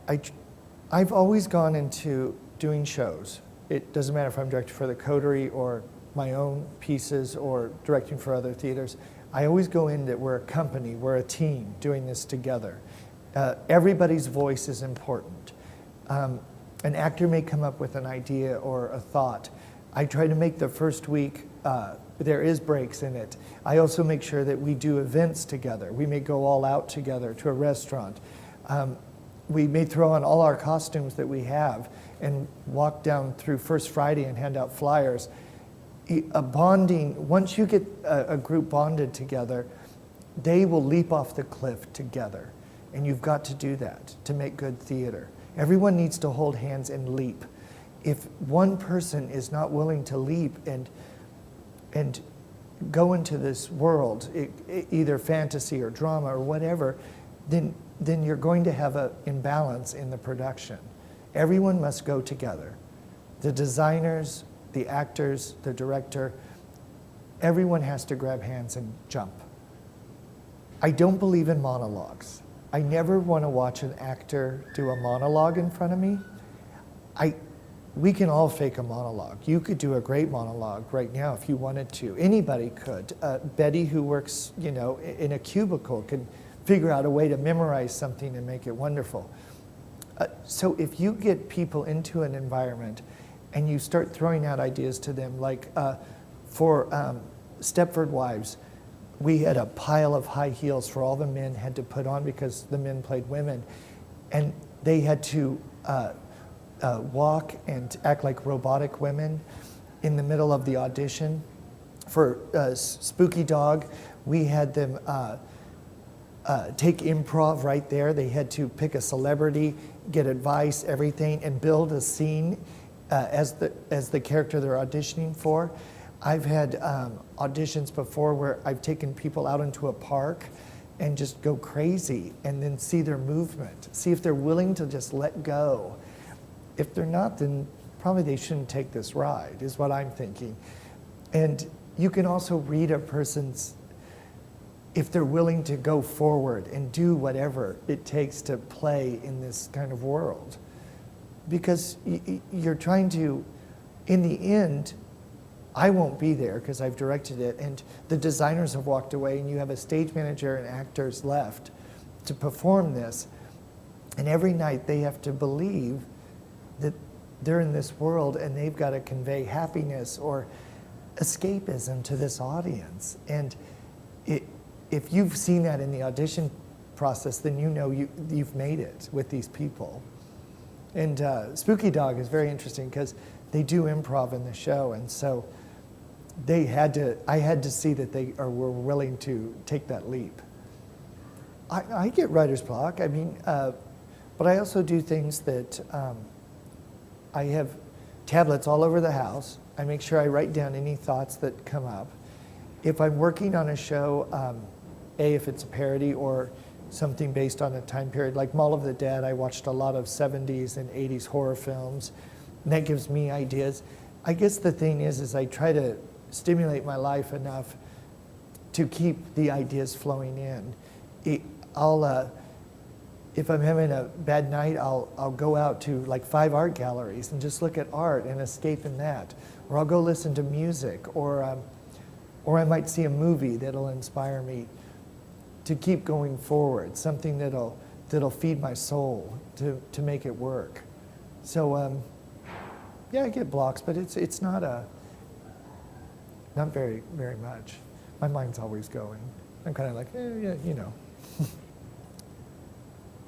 I, I've always gone into doing shows. It doesn't matter if I'm directing for the Coterie or my own pieces or directing for other theaters. I always go in that we're a company, we're a team doing this together. Everybody's voice is important. An actor may come up with an idea or a thought. I try to make the first week, there is breaks in it. I also make sure that we do events together. We may go all out together to a restaurant. We may throw on all our costumes that we have and walk down through First Friday and hand out flyers. A bonding, once you get a group bonded together, they will leap off the cliff together. And you've got to do that to make good theater. Everyone needs to hold hands and leap. If one person is not willing to leap and go into this world, either fantasy or drama or whatever, then you're going to have an imbalance in the production. Everyone must go together. The designers, the actors, the director, everyone has to grab hands and jump. I don't believe in monologues. I never want to watch an actor do a monologue in front of me. We can all fake a monologue. You could do a great monologue right now if you wanted to. Anybody could. Betty, who works, in a cubicle, could figure out a way to memorize something and make it wonderful. So if you get people into an environment and you start throwing out ideas to them, like for Stepford Wives, we had a pile of high heels for all the men had to put on because the men played women. And they had to walk and act like robotic women in the middle of the audition. For Spooky Dog, we had them take improv right there. They had to pick a celebrity, get advice, everything, and build a scene as the character they're auditioning for. I've had auditions before where I've taken people out into a park and just go crazy and then see their movement, see if they're willing to just let go. If they're not, then probably they shouldn't take this ride, is what I'm thinking. And you can also read a person's, if they're willing to go forward and do whatever it takes to play in this kind of world. Because you're trying to, in the end, I won't be there because I've directed it, and the designers have walked away, and you have a stage manager and actors left to perform this. And every night they have to believe that they're in this world and they've got to convey happiness or escapism to this audience. And if you've seen that in the audition process, then you know you've made it with these people. And Spooky Dog is very interesting because they do improv in the show, and so I had to see that they were willing to take that leap. I get writer's block, but I also do things that I have tablets all over the house. I make sure I write down any thoughts that come up. If I'm working on a show, if it's a parody or something based on a time period, like Mall of the Dead, I watched a lot of 70s and 80s horror films, and that gives me ideas. I guess the thing is I try to stimulate my life enough to keep the ideas flowing in. If I'm having a bad night, I'll go out to like 5 art galleries and just look at art and escape in that. Or I'll go listen to music, or I might see a movie that'll inspire me to keep going forward, something that'll feed my soul to make it work. So yeah, I get blocks, but it's not very much. My mind's always going. I'm kind of like, yeah.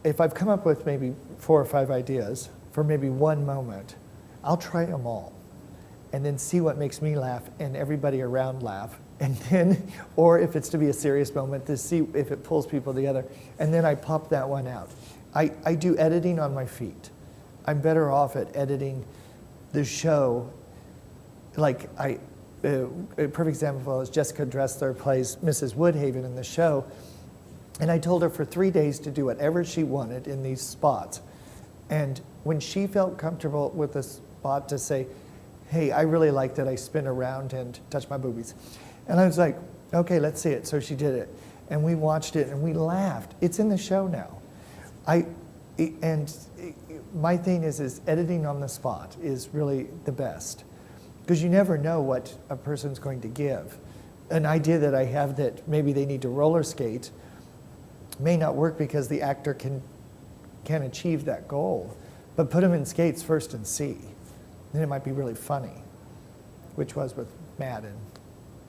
If I've come up with maybe 4 or 5 ideas for maybe one moment, I'll try them all and then see what makes me laugh and everybody around laugh. And then, or if it's to be a serious moment, to see if it pulls people together. And then I pop that one out. I do editing on my feet. I'm better off at editing the show. Like a perfect example is Jessica Dressler plays Mrs. Woodhaven in the show. And I told her for 3 days to do whatever she wanted in these spots. And when she felt comfortable with a spot to say, hey, I really like that I spin around and touch my boobies. And I was like, okay, let's see it. So she did it. And we watched it and we laughed. It's in the show now. My thing is editing on the spot is really the best, because you never know what a person's going to give. An idea that I have that maybe they need to roller skate may not work because the actor can achieve that goal. But put them in skates first and see. Then it might be really funny, which was with Matt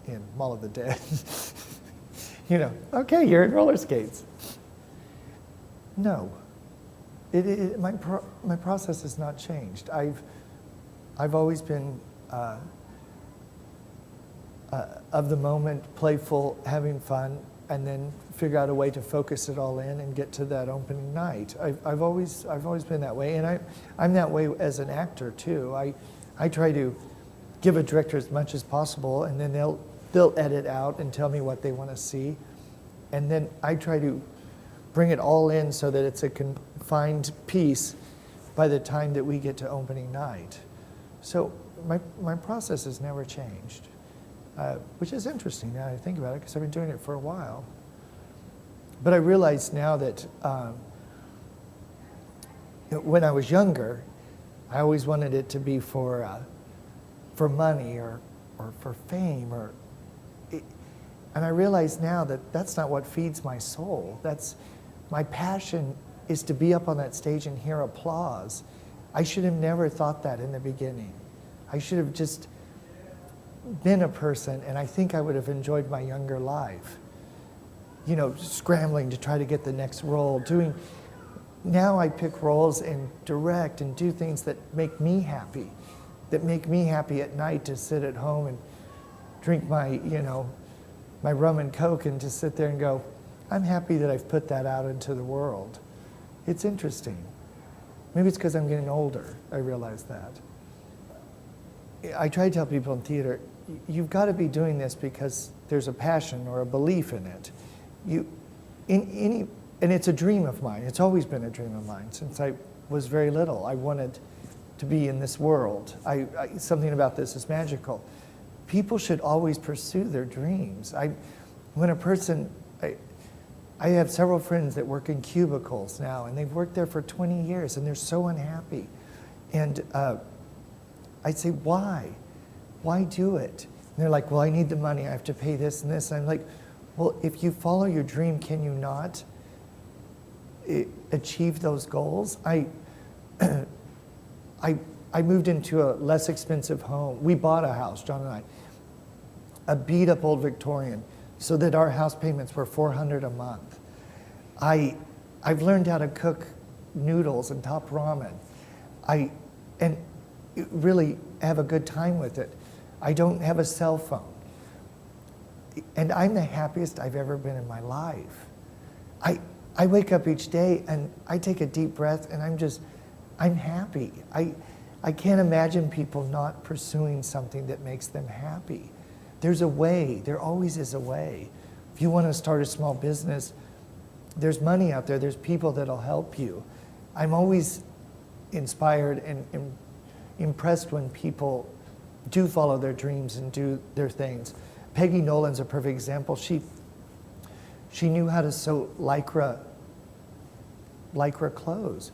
in Mall of the Dead. You know, okay, you're in roller skates. No, my process has not changed. I've always been of the moment, playful, having fun, and then figure out a way to focus it all in and get to that opening night. I've always been that way, and I'm that way as an actor too. I try to give a director as much as possible, and then they'll edit out and tell me what they want to see, and then I try to bring it all in so that it's a confined piece by the time that we get to opening night. So my process has never changed, which is interesting now that I think about it, because I've been doing it for a while. But I realize now that when I was younger, I always wanted it to be for money or for fame, and I realize now that that's not what feeds my soul. My passion is to be up on that stage and hear applause. I should have never thought that in the beginning. I should have just been a person, and I think I would have enjoyed my younger life. You know, scrambling to try to get the next role, now I pick roles and direct and do things that make me happy at night, to sit at home and drink my rum and Coke and just sit there and go, I'm happy that I've put that out into the world. It's interesting. Maybe it's because I'm getting older, I realize that. I try to tell people in theater, you've got to be doing this because there's a passion or a belief in it. And it's a dream of mine. It's always been a dream of mine since I was very little. I wanted to be in this world. Something about this is magical. People should always pursue their dreams. I have several friends that work in cubicles now, and they've worked there for 20 years, and they're so unhappy. And I'd say, why? Why do it? And they're like, well, I need the money. I have to pay this and this. And I'm like, well, if you follow your dream, can you not achieve those goals? I moved into a less expensive home. We bought a house, John and I, a beat-up old Victorian, so that our house payments were $400 a month. I've learned how to cook noodles and top ramen. And really have a good time with it. I don't have a cell phone. And I'm the happiest I've ever been in my life. I wake up each day and I take a deep breath and I'm happy. I can't imagine people not pursuing something that makes them happy. There's a way, there always is a way. If you want to start a small business, there's money out there, there's people that'll help you. I'm always inspired and impressed when people do follow their dreams and do their things. Peggy Nolan's a perfect example. She knew how to sew lycra clothes.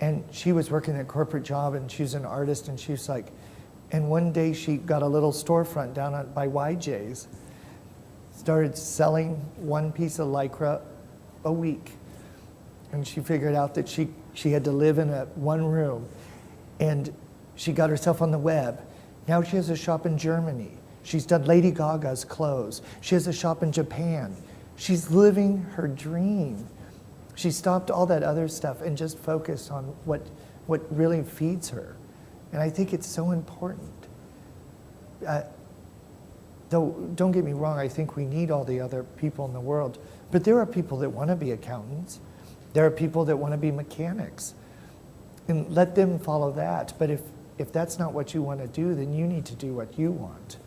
And she was working a corporate job, and she was an artist, and she was like, and one day she got a little storefront down by YJ's, started selling one piece of lycra a week. And she figured out that she had to live in one room, and she got herself on the web. Now she has a shop in Germany. She's done Lady Gaga's clothes. She has a shop in Japan. She's living her dream. She stopped all that other stuff and just focused on what really feeds her. And I think it's so important. Though, don't get me wrong, I think we need all the other people in the world. But there are people that want to be accountants. There are people that want to be mechanics. And let them follow that. But if that's not what you want to do, then you need to do what you want.